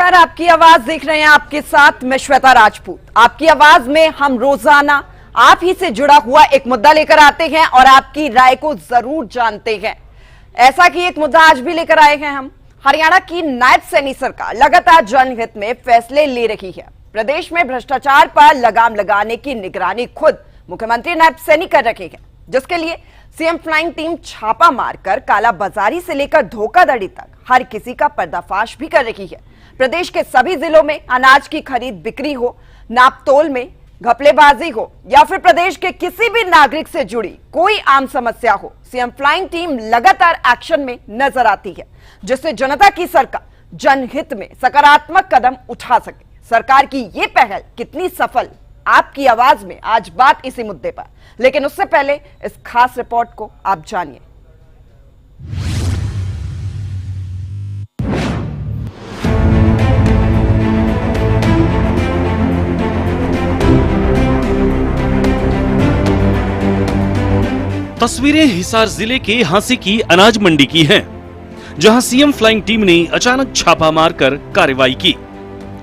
नमस्कार, आपकी आवाज देख रहे हैं, आपके साथ मैं श्वेता राजपूत। आपकी आवाज में हम रोजाना आप ही से जुड़ा हुआ एक मुद्दा लेकर आते हैं और आपकी राय को जरूर जानते हैं। ऐसा कि एक मुद्दा आज भी लेकर आए हैं हम। हरियाणा की नायब सैनी सरकार लगातार जनहित में फैसले ले रही है। प्रदेश में भ्रष्टाचार पर लगाम लगाने की निगरानी खुद मुख्यमंत्री नायब सैनी कर रहे हैं, जिसके लिए सीएम फ्लाइंग टीम छापा मारकर कालाबाजारी से लेकर धोखाधड़ी तक हर किसी का पर्दाफाश भी कर रही है। प्रदेश के सभी जिलों में अनाज की खरीद बिक्री हो, नापतोल में घपलेबाजी हो या फिर प्रदेश के किसी भी नागरिक से जुड़ी कोई आम समस्या हो, सीएम फ्लाइंग टीम लगातार एक्शन में नजर आती है, जिससे जनता की सरकार जनहित में सकारात्मक कदम उठा सके। सरकार की ये पहल कितनी सफल, आपकी आवाज में आज बात इसी मुद्दे पर। लेकिन उससे पहले इस खास रिपोर्ट को आप जानिए। तस्वीरें हिसार जिले के हांसी की अनाज मंडी की हैं, जहां सीएम फ्लाइंग टीम ने अचानक छापा मारकर कार्रवाई की।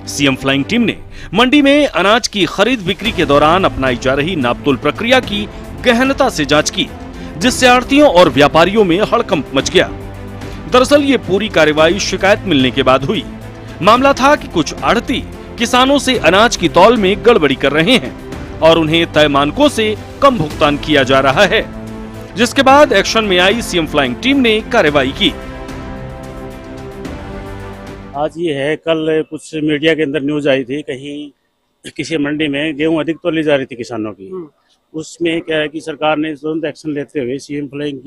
सीएम फ्लाइंग टीम ने मंडी में अनाज की खरीद बिक्री के दौरान अपनाई जा रही नापतोल प्रक्रिया की गहनता से जांच की, जिससे आढ़तियों और व्यापारियों में हड़कंप मच गया। दरअसल ये पूरी कार्रवाई शिकायत मिलने के बाद हुई। मामला था कि कुछ आढ़ती किसानों से अनाज की तौल में गड़बड़ी कर रहे हैं और उन्हें तय मानकों से कम भुगतान किया जा रहा है, जिसके बाद एक्शन में आई सीएम फ्लाइंग टीम ने कार्रवाई की। आज ये है, कल कुछ मीडिया के अंदर न्यूज आई थी, कहीं किसी मंडी में गेहूं अधिक तोली जा रही थी किसानों की। उसमें क्या है कि सरकार ने तुरंत एक्शन लेते हुए सीएम फ्लाइंग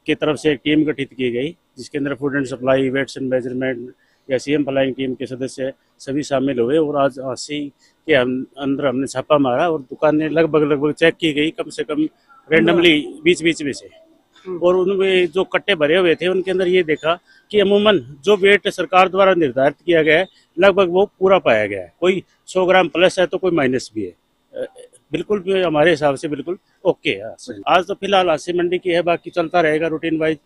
की तरफ से एक टीम गठित की गई, जिसके अंदर food and supply, weights and measurement या सीएम फ्लाइंग टीम के सदस्य सभी शामिल हुए। और आज हांसी के अंदर हमने छापा मारा और दुकानें लगभग चेक की गई, कम से कम रेंडमली बीच में से। और उनमें जो कट्टे भरे हुए थे उनके अंदर ये देखा कि अमूमन जो वेट सरकार द्वारा निर्धारित किया गया है लगभग वो पूरा पाया गया है। कोई 100 ग्राम प्लस है तो कोई माइनस भी है। बिल्कुल भी हमारे हिसाब से बिल्कुल ओके है। आज तो फिलहाल हांसी मंडी की है, बाकी चलता रहेगा रूटीन वाइज।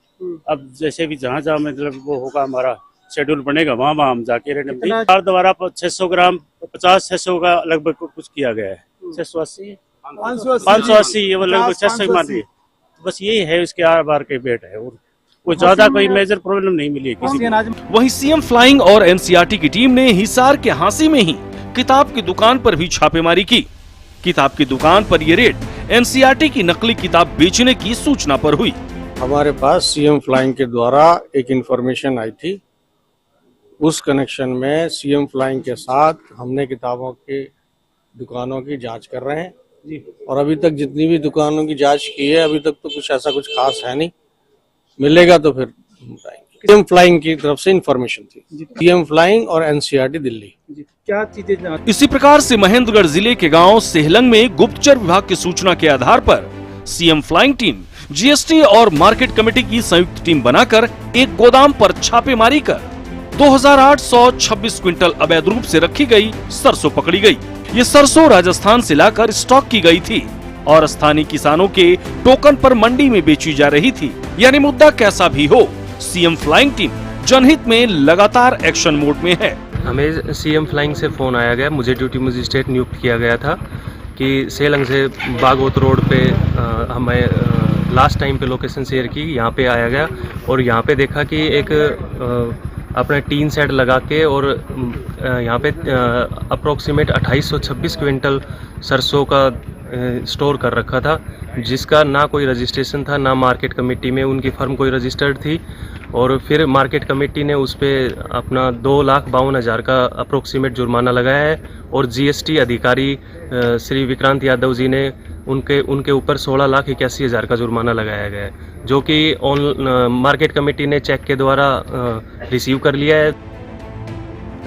अब जैसे भी जहाँ मतलब वो होगा, हमारा शेड्यूल बनेगा, वहाँ हम जाके रेंडमली सरकार द्वारा 600 ग्राम 50-600 का लगभग कुछ किया गया है। 680 580 ये लगभग 600 मान रही, बस यही है उसके आर के वेट है और कोई ज्यादा कोई मेजर प्रॉब्लम नहीं मिली किसी को। वहीं सीएम फ्लाइंग और एनसीईआरटी की टीम ने हिसार के हांसी में ही किताब की दुकान पर भी छापेमारी की। किताब की दुकान पर ये रेड एनसीईआरटी की नकली किताब बेचने की सूचना पर हुई। हमारे पास सीएम फ्लाइंग के द्वारा एक इंफॉर्मेशन आई थी। उस कनेक्शन में सीएम फ्लाइंग के साथ हमने किताबों की दुकानों की जांच कर रहे हैं जी। और अभी तक जितनी भी दुकानों की जांच की है, अभी तक तो कुछ ऐसा कुछ खास है नहीं। मिलेगा तो फिर बताएंगे। सीएम फ्लाइंग की तरफ से इंफॉर्मेशन थी, सीएम फ्लाइंग और एनसीईआरटी दिल्ली। क्या चीजें? इसी प्रकार से महेंद्रगढ़ जिले के गांव सेहलंग में गुप्तचर विभाग की सूचना के आधार पर सीएम फ्लाइंग टीम, जीएसटी और मार्केट कमेटी की संयुक्त टीम बनाकर एक गोदाम पर छापेमारी कर 2826 क्विंटल अवैध रूप से रखी गई सरसों पकड़ी गई। ये सरसों राजस्थान से लाकर स्टॉक की गई थी और स्थानीय किसानों के टोकन पर मंडी में बेची जा रही थी। यानी मुद्दा कैसा भी हो, सीएम फ्लाइंग टीम जनहित में लगातार एक्शन मोड में है। हमें सीएम फ्लाइंग से फोन आया गया, मुझे ड्यूटी मजिस्ट्रेट नियुक्त किया गया था कि सेलंग से बागोत रोड पे हमें लास्ट टाइम पे लोकेशन शेयर की, यहाँ पे आया गया और यहाँ पे देखा कि एक अपना टीन सेट लगा के और यहाँ पे अप्रोक्सीमेट 2826 क्विंटल सरसों का स्टोर कर रखा था, जिसका ना कोई रजिस्ट्रेशन था, ना मार्केट कमेटी में उनकी फर्म कोई रजिस्टर्ड थी। और फिर मार्केट कमेटी ने उस पर अपना 2,52,000 का अप्रोक्सीमेट जुर्माना लगाया है और जीएसटी अधिकारी श्री विक्रांत यादव जी ने उनके ऊपर 16,81,000 का जुर्माना लगाया गया है, जो कि मार्केट कमेटी ने चेक के द्वारा रिसीव कर लिया है।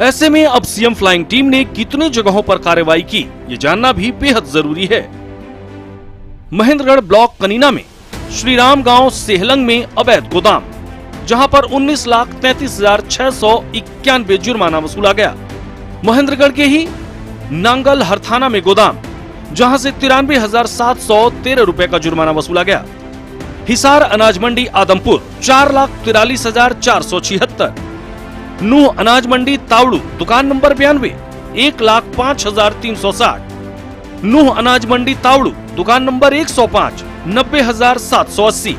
ऐसे में अब सीएम फ्लाइंग टीम ने कितनी जगहों पर कार्रवाई की, ये जानना भी बेहद जरूरी है। महेंद्रगढ़ ब्लॉक कनीना में श्रीराम गांव सेहलंग में अवैध गोदाम, जहां पर 19,33,691 जुर्माना वसूला गया। महेंद्रगढ़ के ही नांगल हरथाना में गोदाम, जहां से 93,713 रुपए का जुर्माना वसूला गया। हिसार अनाज मंडी आदमपुर 4,43,476, नूह अनाज मंडी तावड़ू दुकान नंबर 92 1,05,360। नूह अनाज मंडी तावड़ू दुकान नंबर 105 90,780।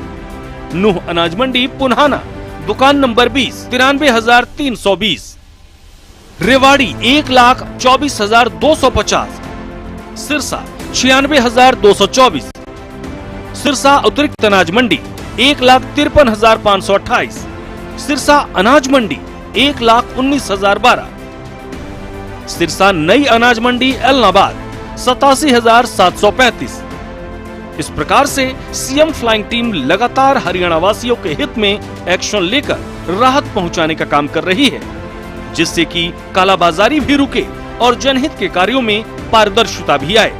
नूह अनाज मंडी पुन्हाना दुकान नंबर 20 93,320। रेवाड़ी 1,24,250। सिरसा 96,224। सिरसा अतिरिक्त अनाज मंडी 1,53,528। सिरसा अनाज मंडी 1,19,012। सिरसा नई अनाज मंडी एलनाबाद 87,735। इस प्रकार से सीएम फ्लाइंग टीम लगातार हरियाणा वासियों के हित में एक्शन लेकर राहत पहुंचाने का काम कर रही है, जिससे कि कालाबाजारी भी रुके और जनहित के कार्यों में पारदर्शिता भी आए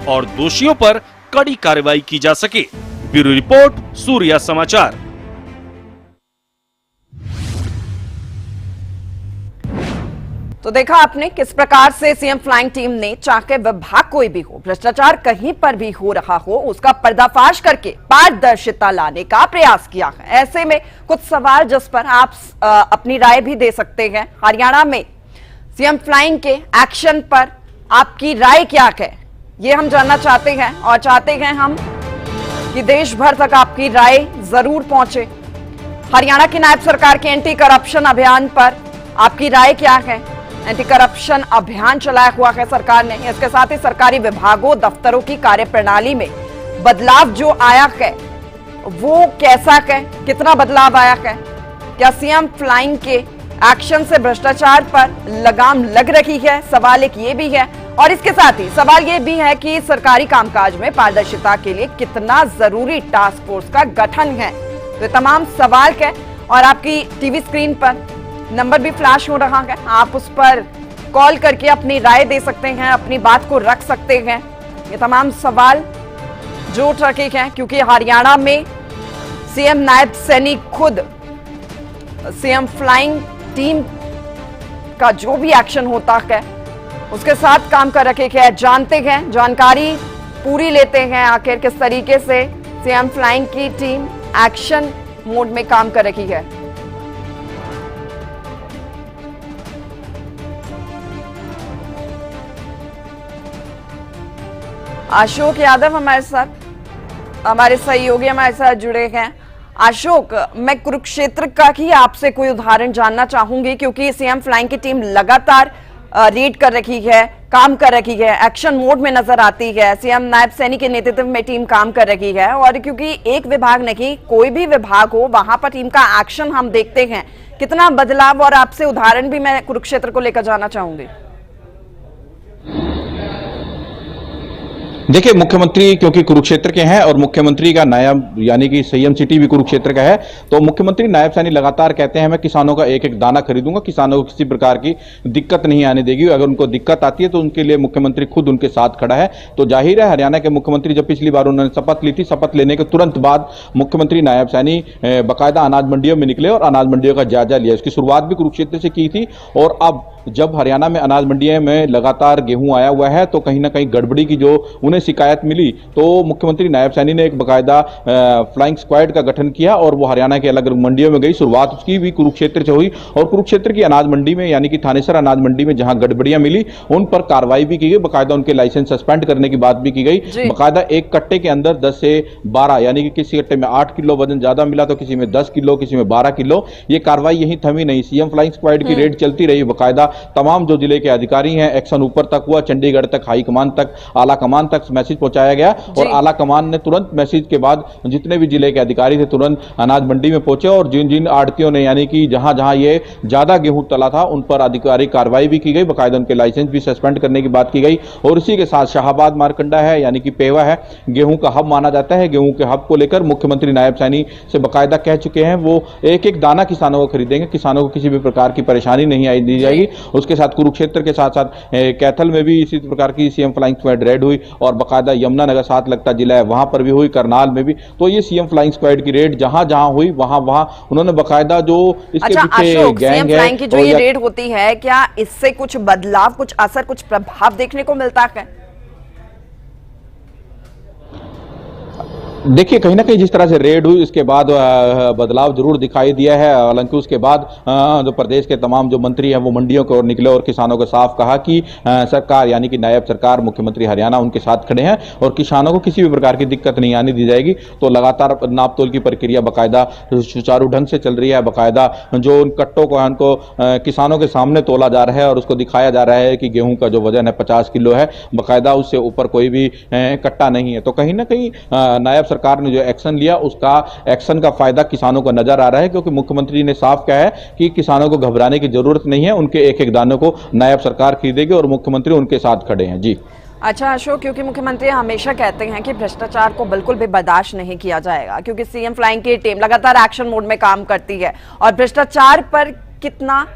और दोषियों पर कड़ी कार्रवाई की जा सके। ब्यूरो रिपोर्ट, सूर्या समाचार। तो देखा आपने किस प्रकार से सीएम फ्लाइंग टीम ने चाहे विभाग कोई भी हो, भ्रष्टाचार कहीं पर भी हो रहा हो, उसका पर्दाफाश करके पारदर्शिता लाने का प्रयास किया है। ऐसे में कुछ सवाल जिस पर आप अपनी राय भी दे सकते हैं। हरियाणा में सीएम फ्लाइंग के एक्शन पर आपकी राय क्या है, ये हम जानना चाहते हैं और चाहते हैं हम कि देश भर तक आपकी राय जरूर पहुंचे। हरियाणा की नायब सरकार के एंटी करप्शन अभियान पर आपकी राय क्या है? एंटी करप्शन अभियान चलाया हुआ है सरकार ने। इसके साथ ही सरकारी विभागों, दफ्तरों की कार्यप्रणाली में बदलाव जो आया है वो कैसा है, कितना बदलाव आया है? क्या सीएम फ्लाइंग के एक्शन से भ्रष्टाचार पर लगाम लग रही है? सवाल एक ये भी है और इसके साथ ही सवाल ये भी है कि सरकारी कामकाज में पारदर्शिता के लिए कितना जरूरी टास्क फोर्स का गठन है। तो तमाम सवाल है और आपकी टीवी स्क्रीन पर नंबर भी फ्लैश हो रहा है, आप उस पर कॉल करके अपनी राय दे सकते हैं, अपनी बात को रख सकते हैं। ये तमाम सवाल जो उठ रखे हैं क्योंकि हरियाणा में सीएम नायब सैनी खुद सीएम फ्लाइंग टीम का जो भी एक्शन होता है उसके साथ काम कर रखे हैं, जानते हैं, जानकारी पूरी लेते हैं आखिर किस तरीके से सीएम फ्लाइंग की टीम एक्शन मोड में काम कर रही है। अशोक यादव हमारे साथ, हमारे सहयोगी हमारे साथ जुड़े हैं। अशोक, मैं कुरुक्षेत्र का ही आपसे कोई उदाहरण जानना चाहूंगी क्योंकि सीएम फ्लाइंग की टीम लगातार रीड कर रही है, काम कर रही है, एक्शन मोड में नजर आती है। सीएम नायब सैनी के नेतृत्व में टीम काम कर रही है और क्योंकि एक विभाग नहीं कोई भी विभाग हो वहां पर टीम का एक्शन हम देखते हैं, कितना बदलाव और आपसे उदाहरण भी मैं कुरुक्षेत्र को लेकर जाना चाहूंगी। देखिए, मुख्यमंत्री क्योंकि कुरुक्षेत्र के हैं और मुख्यमंत्री का नायब यानी कि सीएम सिटी भी कुरुक्षेत्र का है, तो मुख्यमंत्री नायब सैनी लगातार कहते हैं मैं किसानों का एक एक दाना खरीदूंगा, किसानों को किसी प्रकार की दिक्कत नहीं आने देगी। अगर उनको दिक्कत आती है तो उनके लिए मुख्यमंत्री खुद उनके साथ खड़ा है। तो जाहिर है हरियाणा के मुख्यमंत्री जब पिछली बार उन्होंने शपथ ली थी, शपथ लेने के तुरंत बाद मुख्यमंत्री नायब सैनी बाकायदा अनाज मंडियों में निकले और अनाज मंडियों का जायजा लिया। इसकी शुरुआत भी कुरुक्षेत्र से की थी और अब जब हरियाणा में अनाज मंडियों में लगातार गेहूं आया हुआ है तो कहीं ना कहीं गड़बड़ी की जो उन्हें शिकायत मिली तो मुख्यमंत्री नायब सैनी ने एक बाकायदा फ्लाइंग स्क्वाड का गठन किया और वो हरियाणा के अलग अलग मंडियों में गई। शुरुआत उसकी भी कुरुक्षेत्र से हुई और कुरुक्षेत्र की अनाज मंडी में यानी कि थानेसर अनाज मंडी में जहां गड़बड़ियां मिली उन पर कार्रवाई भी की गई, बाकायदा उनके लाइसेंस सस्पेंड करने की बात भी की गई। बाकायदा एक कट्टे के अंदर 10 से 12 यानी कि किसी कट्टे में 8 किलो वजन ज्यादा मिला तो किसी में 10 किलो, किसी में 12 किलो। ये कार्रवाई यही थमी नहीं, सीएम फ्लाइंग स्क्वाड की रेड चलती रही। बाकायदा तमाम जो जिले के अधिकारी हैं, एक्शन ऊपर तक हुआ, चंडीगढ़ तक, हाई कमान तक, आला कमान तक मैसेज पहुंचाया गया और आला कमान ने तुरंत मैसेज के बाद जितने भी जिले के अधिकारी थे तुरंत अनाज मंडी में पहुंचे और जिन जिन आड़तियों ने यानी कि जहां जहां ये ज्यादा गेहूं तला था उन पर अधिकारी कार्रवाई भी की गई, बाकायदा उनके लाइसेंस भी सस्पेंड करने की बात की गई। और इसी के साथ शाहबाद मारकंडा है यानी कि पेवा है, गेहूं का हब माना जाता है, गेहूं के हब को लेकर मुख्यमंत्री नायब सैनी से बाकायदा कह चुके हैं वो एक एक दाना किसानों को खरीदेंगे, किसानों को किसी भी प्रकार की परेशानी नहीं आई दी जाएगी। उसके साथ कुरुक्षेत्र के साथ साथ कैथल में भी इसी प्रकार की सीएम फ्लाइंग स्क्वाड रेड हुई और बाकायदा यमुनानगर साथ लगता जिला है वहां पर भी हुई, करनाल में भी। तो ये सीएम फ्लाइंग स्क्वाड की रेड जहां जहां हुई वहां वहां उन्होंने बाकायदा जो इसके पीछे गैंग है की जो ये रेड होती है, क्या इससे कुछ बदलाव, कुछ असर, कुछ प्रभाव देखने को मिलता है? देखिए कहीं ना कहीं जिस तरह से रेड हुई इसके बाद बदलाव जरूर दिखाई दिया है। हालांकि उसके बाद जो प्रदेश के तमाम जो मंत्री हैं वो मंडियों की ओर निकले और किसानों को साफ कहा कि सरकार यानी कि नायब सरकार मुख्यमंत्री हरियाणा उनके साथ खड़े हैं और किसानों को किसी भी प्रकार की दिक्कत नहीं आने दी जाएगी। तो लगातार नाप तोल की प्रक्रिया बाकायदा सुचारू ढंग से चल रही है। बाकायदा जो उन कट्टों को उनको किसानों के सामने तोला जा रहा है और उसको दिखाया जा रहा है कि गेहूं का जो वजन है 50 किलो है, बाकायदा उससे ऊपर कोई भी कट्टा नहीं है। तो कहीं ना कहीं नायब सरकार ने जो एक्शन लिया उसका एक्शन का फायदा किसानों को नजर आ रहा है, क्योंकि मुख्यमंत्री ने साफ कहा है कि किसानों को घबराने की जरूरत नहीं है, उनके एक एक दाने को नायब सरकार खरीदेगी और मुख्यमंत्री उनके साथ खड़े हैं। जी अच्छा अशोक, क्योंकि मुख्यमंत्री हमेशा कहते हैं कि भ्रष्टाचार को बिल्कुल भी बर्दाश्त नहीं किया जाएगा, क्योंकि सीएम फ्लाइंग की टीम लगातार एक्शन मोड में काम करती है और भ्रष्टाचार पर कितना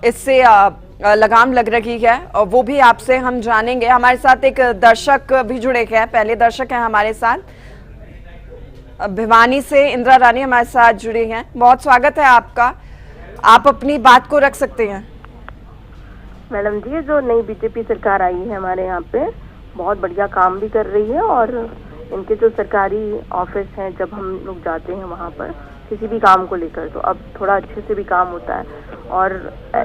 इससे लगाम लग रही है और वो भी आपसे हम जानेंगे। हमारे साथ एक दर्शक भी जुड़े हैं, पहले दर्शक हैं हमारे साथ, भिवानी से इंदिरा रानी हमारे साथ जुड़ी हैं। बहुत स्वागत है आपका, आप अपनी बात को रख सकते हैं। मैडम जी, जो नई बीजेपी सरकार आई है हमारे यहाँ पे बहुत बढ़िया काम भी कर रही है और इनके जो सरकारी ऑफिस हैं जब हम लोग जाते हैं वहाँ पर किसी भी काम को लेकर तो अब थोड़ा अच्छे से भी काम होता है। और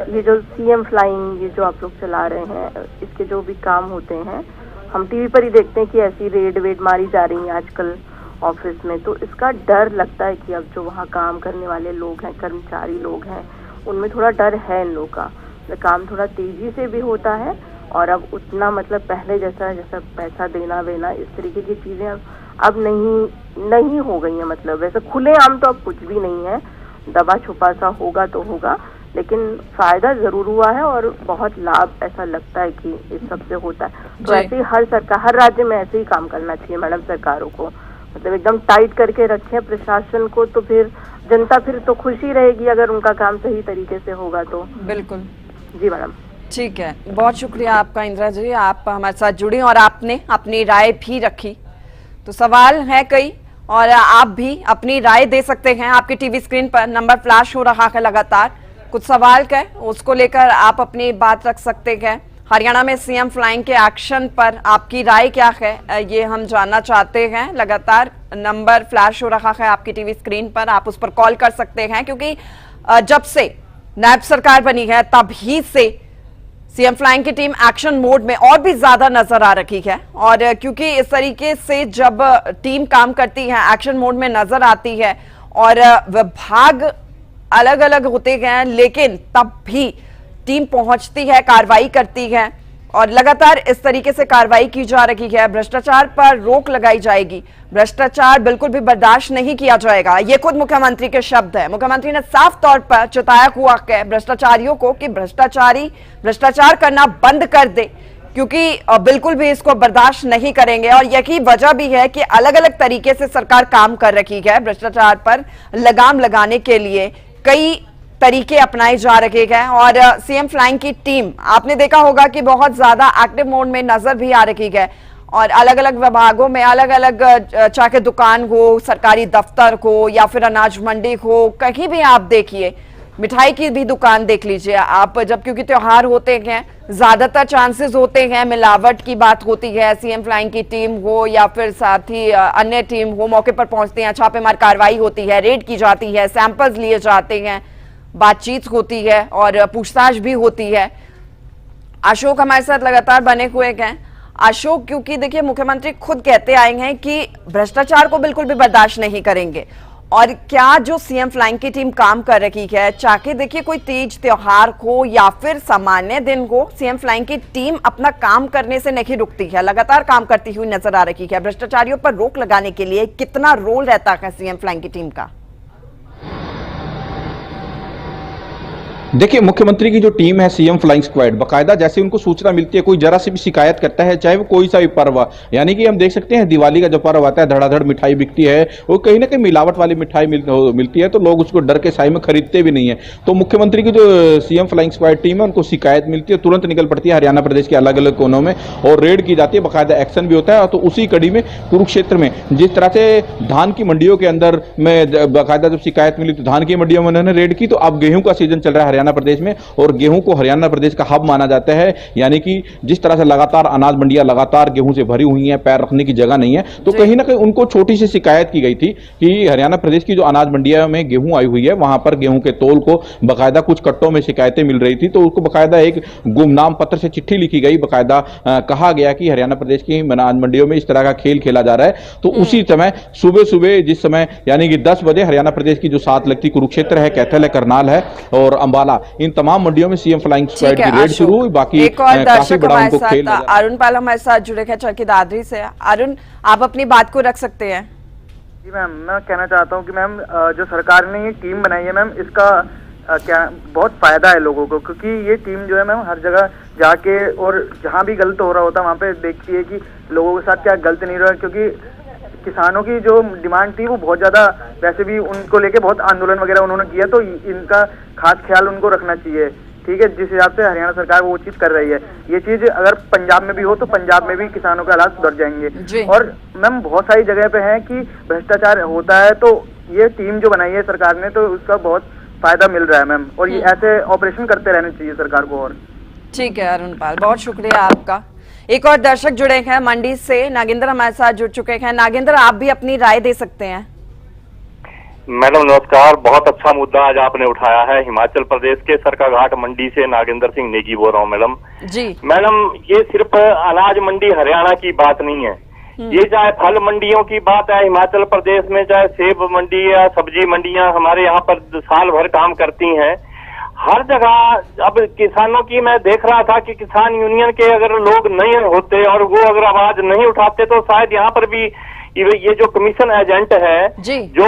ये जो सीएम फ्लाइंग ये जो आप लोग चला रहे हैं इसके जो भी काम होते हैं हम टीवी पर ही देखते हैं कि ऐसी रेड वेड मारी जा रही है आजकल ऑफिस में, तो इसका डर लगता है कि अब जो वहाँ काम करने वाले लोग हैं, कर्मचारी लोग हैं, उनमें थोड़ा डर है इन लोगों का। काम थोड़ा तेजी से भी होता है और अब उतना मतलब पहले जैसा पैसा देना वेना इस तरीके की चीजें अब नहीं हो गई हैं। मतलब वैसे खुलेआम तो अब कुछ भी नहीं है, दबा छुपा सा होगा तो होगा, लेकिन फायदा जरूर हुआ है और बहुत लाभ ऐसा लगता है कि इस सब से होता है। तो ऐसे ही हर राज्य में ऐसे ही काम करना चाहिए मैडम सरकारों को, मतलब एकदम टाइट करके रखें प्रशासन को, तो फिर जनता फिर तो खुशी रहेगी अगर उनका काम सही तरीके से होगा तो। बिल्कुल जी मैडम, ठीक है, बहुत शुक्रिया आपका इंदिरा जी, आप हमारे साथ जुड़ी और आपने अपनी राय भी रखी। तो सवाल है कई और आप भी अपनी राय दे सकते हैं। आपकी टीवी स्क्रीन पर नंबर फ्लैश हो रहा है लगातार, कुछ सवाल का उसको लेकर आप अपनी बात रख सकते हैं। हरियाणा में सीएम फ्लाइंग के एक्शन पर आपकी राय क्या है ये हम जानना चाहते हैं। लगातार नंबर फ्लैश हो रहा है आपकी टीवी स्क्रीन पर, आप उस पर कॉल कर सकते हैं, क्योंकि जब से नायब सरकार बनी है तभी से सीएम फ्लाइंग की टीम एक्शन मोड में और भी ज्यादा नजर आ रही है। और क्योंकि इस तरीके से जब टीम काम करती है, एक्शन मोड में नजर आती है और विभाग अलग अलग होते हैं, लेकिन तब भी टीम पहुंचती है, कार्रवाई करती है और लगातार इस तरीके से कार्रवाई की जा रही है। भ्रष्टाचार पर रोक लगाई जाएगी, भ्रष्टाचार बिल्कुल भी बर्दाश्त नहीं किया जाएगा, ये खुद मुख्यमंत्री के शब्द है। मुख्यमंत्री ने साफ तौर पर चेताया हुआ है भ्रष्टाचारियों को कि भ्रष्टाचार करना बंद कर दे, क्योंकि बिल्कुल भी इसको बर्दाश्त नहीं करेंगे। और यही वजह भी है कि अलग अलग तरीके से सरकार काम कर रही है भ्रष्टाचार पर लगाम लगाने के लिए, कई तरीके अपनाए जा रहे हैं। और सीएम फ्लाइंग की टीम आपने देखा होगा कि बहुत ज्यादा एक्टिव मोड में नजर भी आ रही है और अलग अलग विभागों में अलग अलग, चाहे दुकान हो, सरकारी दफ्तर हो या फिर अनाज मंडी हो, कहीं भी आप देखिए, मिठाई की भी दुकान देख लीजिए आप, जब क्योंकि त्योहार होते हैं ज्यादातर चांसेस होते हैं मिलावट की बात होती है। सीएम फ्लाइंग की टीम हो या फिर साथ ही अन्य टीम हो, मौके पर पहुंचते हैं, छापेमार कार्रवाई होती है, रेड की जाती है, सैंपल्स लिए जाते हैं, बातचीत होती है और पूछताछ भी होती है। अशोक हमारे साथ लगातार बने हुए हैं। अशोक, क्योंकि देखिए मुख्यमंत्री खुद कहते आए हैं कि भ्रष्टाचार को बिल्कुल भी बर्दाश्त नहीं करेंगे, और क्या जो सीएम फ्लाइंग की टीम काम कर रही है, चाहे देखिए कोई तीज त्योहार हो या फिर सामान्य दिन हो, सीएम फ्लाइंग की टीम अपना काम करने से नहीं रुकती है, लगातार काम करती हुई नजर आ रही है। भ्रष्टाचारियों पर रोक लगाने के लिए कितना रोल रहता है सीएम फ्लाइंग की टीम का? देखिए मुख्यमंत्री की जो टीम है सीएम फ्लाइंग स्क्वाड, बाकायदा जैसे उनको सूचना मिलती है, कोई जरा सी भी शिकायत करता है, चाहे वो कोई सा भी पर्व, यानी कि हम देख सकते हैं दिवाली का जो पर्व आता है, धड़ाधड़ मिठाई बिकती है, वो कहीं ना कहीं मिलावट वाली मिठाई मिलती है, तो लोग उसको डर के साए में खरीदते भी नहीं है। तो मुख्यमंत्री की जो सीएम फ्लाइंग स्क्वाड टीम है उनको शिकायत मिलती है, तुरंत निकल पड़ती है हरियाणा प्रदेश के अलग अलग कोनों में और रेड की जाती है, बाकायदा एक्शन भी होता है। तो उसी कड़ी में कुरुक्षेत्र में जिस तरह से धान की मंडियों के अंदर में बाकायदा जब शिकायत मिली तो धान की मंडियों में उन्होंने रेड की, तो अब गेहूं का सीजन चल रहा है हरियाणा हरियाणा प्रदेश में, और गेहूं को हरियाणा प्रदेश का हब माना जाता है। यानी कि जिस तरह से लगातार अनाज मंडियां लगातार गेहूं से भरी हुई हैं, पैर रखने की जगह नहीं है, तो कहीं ना कहीं उनको छोटी सी शिकायत की गई थी कि हरियाणा प्रदेश की जो अनाज मंडिया में गेहूं आई हुई है, वहां पर गेहूं के तोल को बकायदा कुछ कट्टों में शिकायतें मिल रही थी, तो उसको बकायदा एक गुमनाम पत्र से चिट्ठी लिखी गई, बकायदा कहा गया कि हरियाणा प्रदेश की अनाज मंडियों में इस तरह का खेल खेला जा रहा है। तो उसी समय सुबह सुबह जिस समय यानी कि 10 बजे हरियाणा प्रदेश की जो 7 लगती कुरुक्षेत्र है, कैथल है, करनाल है और अंबाला, इन तमाम मंडियों में सीएम फ्लाइंग स्क्वाड की रेड शुरू हुई। बाकी एक और काफी दर्शक बड़ा हमारे उनको खेल साथ अरुण पाल हमारे साथ जुड़े हैं चौकी दादरी से। अरुण, आप अपनी बात को रख सकते हैं। जी मैम, मैं कहना चाहता हूँ कि मैम जो सरकार ने ये टीम बनाई है मैम, इसका क्या बहुत फायदा है लोगों को, क्योंकि ये टीम जो है मैम हर जगह जाके और जहाँ भी गलत हो रहा होता है वहाँ पे देखती है कि लोगों के साथ क्या गलत नहीं रहा है। क्योंकि किसानों की जो डिमांड थी वो बहुत ज्यादा, वैसे भी उनको लेके बहुत आंदोलन वगैरह उन्होंने किया, तो इनका खास ख्याल उनको रखना चाहिए। ठीक है, जिस हिसाब से हरियाणा सरकार वो चीज कर रही है, ये चीज अगर पंजाब में भी हो तो पंजाब में भी किसानों के हालात सुधर जाएंगे। और मैम बहुत सारी जगह पे है कि भ्रष्टाचार होता है, तो ये टीम जो बनाई है सरकार ने, तो उसका बहुत फायदा मिल रहा है मैम, और ये ऐसे ऑपरेशन करते रहने चाहिए सरकार को। और ठीक है अरुण पाल, बहुत शुक्रिया आपका। एक और दर्शक जुड़े हैं मंडी से, नागेंद्र हमारे साथ जुड़ चुके हैं। नागेंद्र, आप भी अपनी राय दे सकते हैं। मैडम नमस्कार, बहुत अच्छा मुद्दा आज आपने उठाया है। हिमाचल प्रदेश के सरकाघाट मंडी से नागेंद्र सिंह नेगी बोल रहा हूँ मैडम जी। मैडम, ये सिर्फ अनाज मंडी हरियाणा की बात नहीं है, ये चाहे फल मंडियों की बात है हिमाचल प्रदेश में, चाहे सेब मंडी या सब्जी मंडियां हमारे यहाँ पर साल भर काम करती हैं। हर जगह अब किसानों की मैं देख रहा था कि किसान यूनियन के अगर लोग नहीं होते और वो अगर आवाज नहीं उठाते तो शायद यहाँ पर भी ये जो कमीशन एजेंट है जो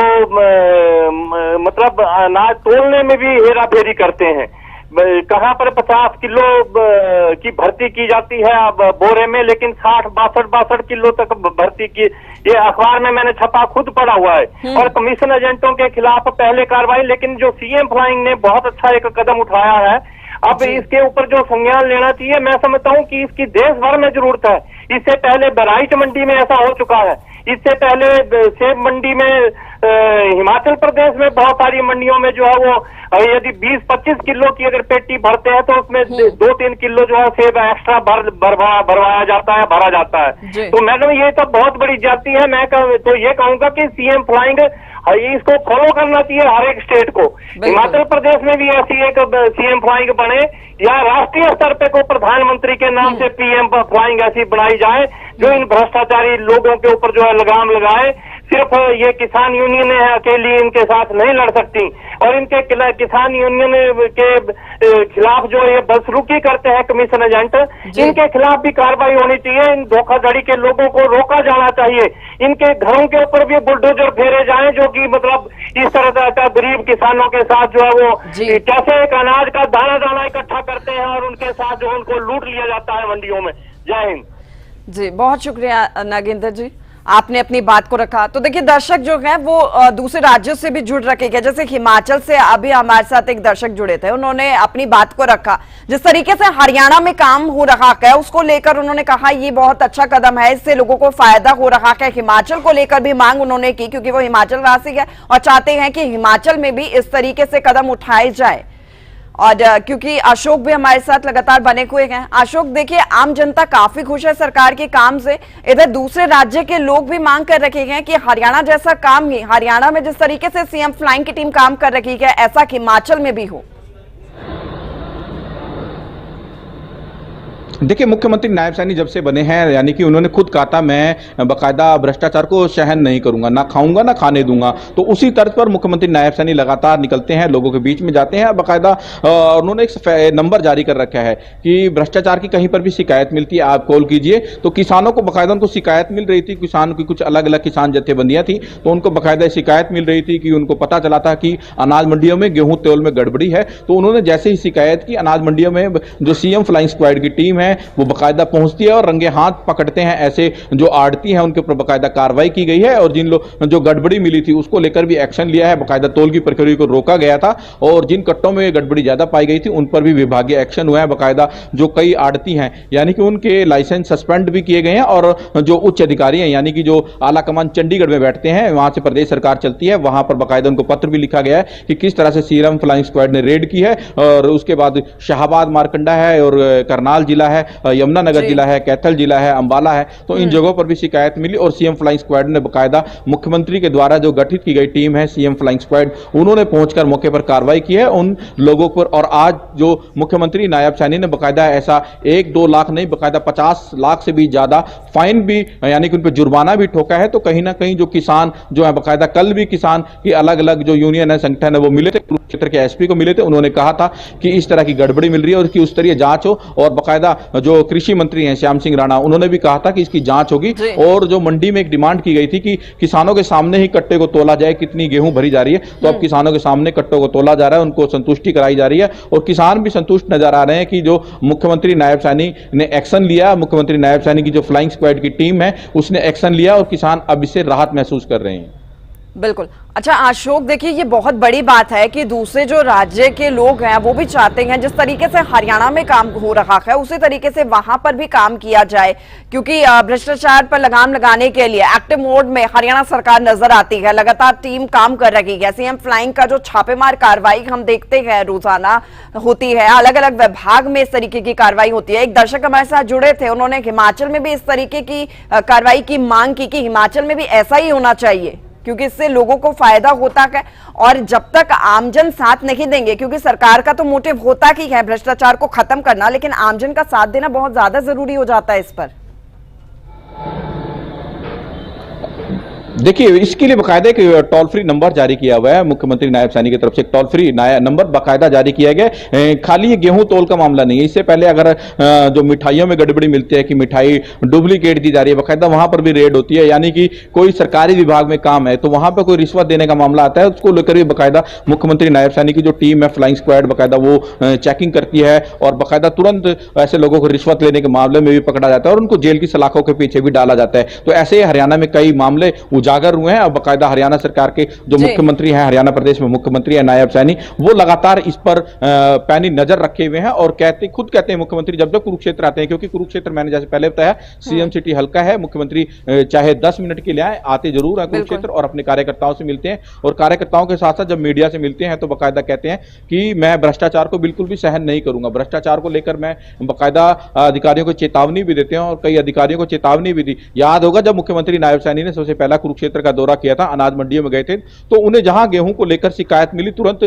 मतलब अनाज तोलने में भी हेरा फेरी करते हैं, कहाँ पर 50 किलो की भर्ती की जाती है अब बोरे में, लेकिन 60 62 किलो तक भर्ती की, ये अखबार में मैंने छपा खुद पढ़ा हुआ है। और कमीशन एजेंटों के खिलाफ पहले कार्रवाई, लेकिन जो सीएम फ्लाइंग ने बहुत अच्छा एक कदम उठाया है, अब इसके ऊपर जो संज्ञान लेना चाहिए, मैं समझता हूँ कि इसकी देश भर में जरूरत है। इससे पहले बहराइच मंडी में ऐसा हो चुका है, इससे पहले सेब मंडी में हिमाचल प्रदेश में बहुत सारी मंडियों में जो है वो यदि 20-25 किलो की अगर पेटी भरते हैं तो उसमें 2-3 किलो जो है सेब एक्स्ट्रा भरवाया जाता है, भरा जाता है। तो मैडम ये तो बहुत बड़ी जाती है। मैं तो ये कहूंगा कि सीएम फ्लाइंग इसको फॉलो करना चाहिए हर एक स्टेट को। हिमाचल प्रदेश में भी ऐसी एक सीएम फ्लाइंग बने, या राष्ट्रीय स्तर पे को प्रधानमंत्री के नाम से पीएम फ्लाइंग ऐसी बनाई जाए जो इन भ्रष्टाचारी लोगों के ऊपर जो है लगाम लगाए। सिर्फ ये किसान यूनियन अकेली इनके साथ नहीं लड़ सकती, और इनके किसान यूनियन के खिलाफ जो ये बदसलूकी करते हैं कमीशन एजेंट, इनके खिलाफ भी कार्रवाई होनी चाहिए। इन धोखाधड़ी के लोगों को रोका जाना चाहिए। इनके घरों के ऊपर भी बुलडोजर फेरे जाएं, जो कि मतलब इस तरह का गरीब किसानों के साथ जो है वो कैसे एक अनाज का दाना दाना इकट्ठा करते हैं और उनके साथ जो उनको लूट लिया जाता है मंडियों में। जय हिंद जी, बहुत शुक्रिया नागेंद्र जी, आपने अपनी बात को रखा। तो देखिए दर्शक जो हैं वो दूसरे राज्यों से भी जुड़ रखे हैं, जैसे हिमाचल से अभी हमारे साथ एक दर्शक जुड़े थे, उन्होंने अपनी बात को रखा। जिस तरीके से हरियाणा में काम हो रहा है उसको लेकर उन्होंने कहा ये बहुत अच्छा कदम है, इससे लोगों को फायदा हो रहा है। हिमाचल को लेकर भी मांग उन्होंने की, क्योंकि वो हिमाचल वासी है और चाहते हैं कि हिमाचल में भी इस तरीके से कदम उठाए जाए। और क्योंकि अशोक भी हमारे साथ लगातार बने हुए हैं। अशोक, देखिए आम जनता काफी खुश है सरकार के काम से, इधर दूसरे राज्य के लोग भी मांग कर रखे हैं कि हरियाणा जैसा काम ही, हरियाणा में जिस तरीके से सीएम फ्लाइंग की टीम काम कर रखी है ऐसा हिमाचल में भी हो। देखिए मुख्यमंत्री नायब सैनी जब से बने हैं, यानी कि उन्होंने खुद कहा था मैं बकायदा भ्रष्टाचार को सहन नहीं करूंगा, ना खाऊंगा ना खाने दूंगा। तो उसी तर्ज पर मुख्यमंत्री नायब सैनी लगातार निकलते हैं, लोगों के बीच में जाते हैं। बकायदा उन्होंने एक नंबर जारी कर रखा है कि भ्रष्टाचार की कहीं पर भी शिकायत मिलती है आप कॉल कीजिए। तो किसानों को बकायदा उनको शिकायत मिल रही थी, किसान की कुछ अलग अलग किसान जत्थेबंदियां थी, तो उनको बकायदा शिकायत मिल रही थी कि उनको पता चला था कि अनाज मंडियों में गेहूं तेल में गड़बड़ी है। तो उन्होंने जैसे ही शिकायत की, अनाज मंडियों में जो सीएम फ्लाइंग स्क्वाड की टीम है है वो बाकायदा पहुंचती है और रंगे हाथ पकड़ते हैं ऐसे जो आड़ती हैं, उनके ऊपर बाकायदा कार्रवाई की गई है और जिन लोग जो गड़बड़ी मिली थी उसको लेकर भी एक्शन लिया है, बाकायदा तोल की प्रक्रिया को रोका गया था और जिन कट्टों में गड़बड़ी ज्यादा पाई गई थी उन पर भी विभागीय एक्शन हुआ है। बाकायदा जो कई आड़ती हैं यानी कि उनके लाइसेंस सस्पेंड भी किए गए हैं और जो उच्च अधिकारी हैं यानी कि जो आला कमान चंडीगढ़ में बैठते हैं, वहां से प्रदेश सरकार चलती है, वहां पर बाकायदा उनको पत्र भी लिखा गया है कि किस तरह से सीएम फ्लाइंग स्क्वाड ने रेड की है। और उसके बाद शाहबाद मारकंडा है और करनाल जिला है, यमुनानगर जिला है, कैथल जिला है, अंबाला है, तो इन जगहों पर भी शिकायत मिली और सीएम फ्लाइंग स्क्वाड ने बाकायदा मुख्यमंत्री के द्वारा जो गठित की गई टीम है सीएम फ्लाइंग स्क्वाड, उन्होंने पहुंचकर मौके पर कार्रवाई की है उन लोगों पर। और आज जो मुख्यमंत्री नायब सैनी ने बाकायदा ऐसा 1-2 लाख नहीं, बाकायदा 50 लाख से भी ज्यादा फाइन भी यानी कि उन पर जुर्माना भी ठोका है। तो कहीं ना कहीं जो किसान जो है, बाकायदा कल भी किसान की अलग अलग जो यूनियन है, संगठन है, वो मिले थे, कुरुक्षेत्र के एसपी को मिले थे, उन्होंने कहा था कि इस तरह की गड़बड़ी मिल रही है और इसकी उस स्तरीय जांच हो। और बाकायदा जो कृषि मंत्री हैं श्याम सिंह राणा, उन्होंने भी कहा था कि इसकी जांच होगी। और जो मंडी में एक डिमांड की गई थी कि किसानों के सामने ही कट्टे को तोला जाए, कितनी गेहूं भरी जा रही है, तो अब किसानों के सामने कट्टों को तोला जा रहा है, उनको संतुष्टि कराई जा रही है और किसान भी संतुष्ट नजर आ रहे हैं कि जो मुख्यमंत्री नायब सैनी ने एक्शन लिया, मुख्यमंत्री नायब सैनी की जो फ्लाइंग स्क्वाड की टीम है उसने एक्शन लिया और किसान अब इससे राहत महसूस कर रहे हैं। बिल्कुल। अच्छा अशोक, देखिए ये बहुत बड़ी बात है कि दूसरे जो राज्य के लोग हैं वो भी चाहते हैं जिस तरीके से हरियाणा में काम हो रहा है उसी तरीके से वहां पर भी काम किया जाए, क्योंकि भ्रष्टाचार पर लगाम लगाने के लिए एक्टिव मोड में हरियाणा सरकार नजर आती है, लगातार टीम काम कर रही है। सीएम फ्लाइंग का जो छापेमार कार्रवाई हम देखते हैं रोजाना होती है, अलग अलग विभाग में इस तरीके की कार्रवाई होती है। एक दर्शक हमारे साथ जुड़े थे, उन्होंने हिमाचल में भी इस तरीके की कार्रवाई की मांग की कि हिमाचल में भी ऐसा ही होना चाहिए, क्योंकि इससे लोगों को फायदा होता है। और जब तक आमजन साथ नहीं देंगे, क्योंकि सरकार का तो मोटिव होता ही है भ्रष्टाचार को खत्म करना, लेकिन आमजन का साथ देना बहुत ज्यादा जरूरी हो जाता है इस पर। देखिए इसके लिए बाकायदा एक टोल फ्री नंबर जारी किया हुआ है मुख्यमंत्री नायब सैनी की तरफ से, एक टोल फ्री नंबर बाकायदा जारी किया गया। खाली ये गेहूं तोल का मामला नहीं है, इससे पहले अगर जो मिठाइयों में गड़बड़ी मिलती है कि मिठाई डुप्लीकेट दी जा रही है, बाकायदा वहां पर भी रेड होती है। यानी कि कोई सरकारी विभाग में काम है तो वहां पर कोई रिश्वत देने का मामला आता है, उसको लेकर भी बाकायदा मुख्यमंत्री नायब सैनी की जो टीम है फ्लाइंग स्क्वाड बाकायदा वो चेकिंग करती है और बाकायदा तुरंत ऐसे लोगों को रिश्वत लेने के मामले में भी पकड़ा जाता है और उनको जेल की सलाखों के पीछे भी डाला जाता है। तो ऐसे हरियाणा में कई मामले उजागर हुए हैं और बाकायदा हरियाणा सरकार के जो मुख्यमंत्री हैं, हरियाणा प्रदेश में मुख्यमंत्री है नायब सैनी, वो लगातार इस पर पैनी नजर रखे हुए हैं और खुद कहते हैं मुख्यमंत्री जब जब कुरुक्षेत्र आते हैं, क्योंकि कुरुक्षेत्र मैंने जैसे पहले बताया सीएम सिटी हल्का है, मुख्यमंत्री चाहे 10 मिनट के लिए आते जरूर है कुरुक्षेत्र और अपने कार्यकर्ताओं से मिलते हैं और कार्यकर्ताओं के साथ साथ जब मीडिया से मिलते हैं तो बाकायदा कहते हैं कि मैं भ्रष्टाचार को बिल्कुल भी सहन नहीं करूंगा। भ्रष्टाचार को लेकर मैं बाकायदा अधिकारियों को चेतावनी भी देते हैं और कई अधिकारियों को चेतावनी भी दी। याद होगा जब मुख्यमंत्री नायब सैनी ने सबसे पहला कुरुक्षेत्र का दौरा किया था, अनाज मंडियों में गए थे, तो उन्हें जहां गेहूं को लेकर शिकायत मिली तुरंत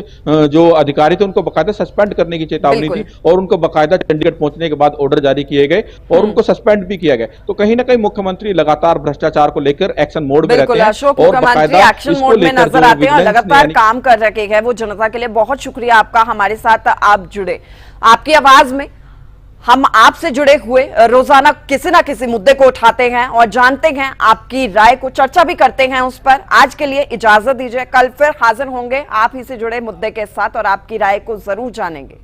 जो अधिकारी थे उनको बाकायदा सस्पेंड करने की चेतावनी दी और उनको बाकायदा चंडीगढ़ पहुंचने के बाद ऑर्डर जारी किए गए और उनको सस्पेंड भी किया गया। तो कहीं ना कहीं मुख्यमंत्री लगातार भ्रष्टाचार को लेकर एक्शन मोड में रहते हैं और बाकायदा एक्शन मोड में नजर आते हैं और लगातार काम कर रहे हैं वो जनता के लिए। बहुत शुक्रिया आपका, हमारे साथ आप जुड़े। आपकी आवाज में हम आपसे जुड़े हुए रोजाना किसी ना किसी मुद्दे को उठाते हैं और जानते हैं आपकी राय को, चर्चा भी करते हैं उस पर। आज के लिए इजाजत दीजिए, कल फिर हाजिर होंगे आप ही से जुड़े मुद्दे के साथ और आपकी राय को जरूर जानेंगे।